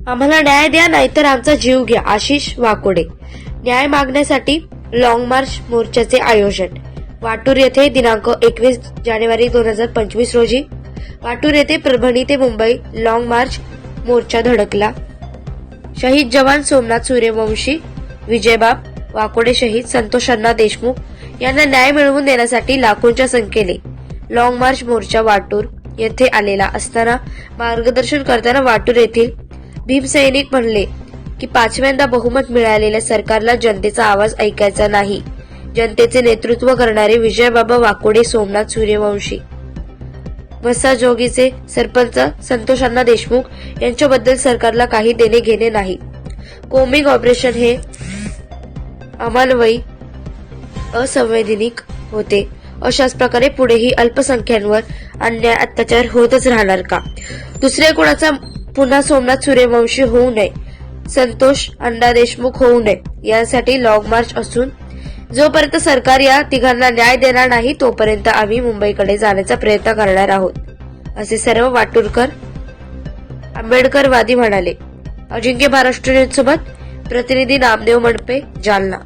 आम्हाला न्याय द्या नाहीतर आमचा जीव घ्या. आशिष वाकोडे. न्याय मागण्यासाठी लॉंग मार्च मोर्चाचे आयोजन. वाटूर येथे दिनांक 21 जानेवारी 2025 रोजी वाटूर येथे परभणी ते मुंबई लॉंग मार्च मोर्चा धडकला. शहीद जवान सोमनाथ सूर्यवंशी, विजयबाब वाकोडे शहीद, संतोष अण्णा देशमुख यांना न्याय मिळवून देण्यासाठी लाखोंच्या संख्येने लॉंग मार्च मोर्चा वाटूर येथे आलेला असताना मार्गदर्शन करताना वाटूर येथील भीमसैनिक म्हणले की 5व्यांदा बहुमत मिळालेल्या सरकारला जनतेचा आवाज ऐकायचा नाही. जनतेचे नेतृत्व करणारे विजयबाबा वाकोडे, सोमनाथ सूर्यवंशी, मस्साजोगीचे सरपंच संतोष अण्णा देशमुख यांच्याबद्दल सरकारला काही देणे घेणे नाही. कोमिंग ऑपरेशन हे अमानवी, असंवैधानिक होते. अशाच प्रकारे पुढेही अल्पसंख्यांवर अन्याय अत्याचार होतच राहणार का? दुसरे कोणाचा पुन्हा सोमनाथ सूर्यवंशी होऊ नये, संतोष अण्णा देशमुख होऊ नये यासाठी लॉंग मार्च असून जोपर्यंत सरकार या तिघांना न्याय देणार नाही तोपर्यंत आम्ही मुंबईकडे जाण्याचा प्रयत्न करणार आहोत, असे सर्व वाटूरकर आंबेडकरवादी म्हणाले. अजिंक्य महाराष्ट्र न्यूज सोबत प्रतिनिधी नामदेव मडपे, जालना.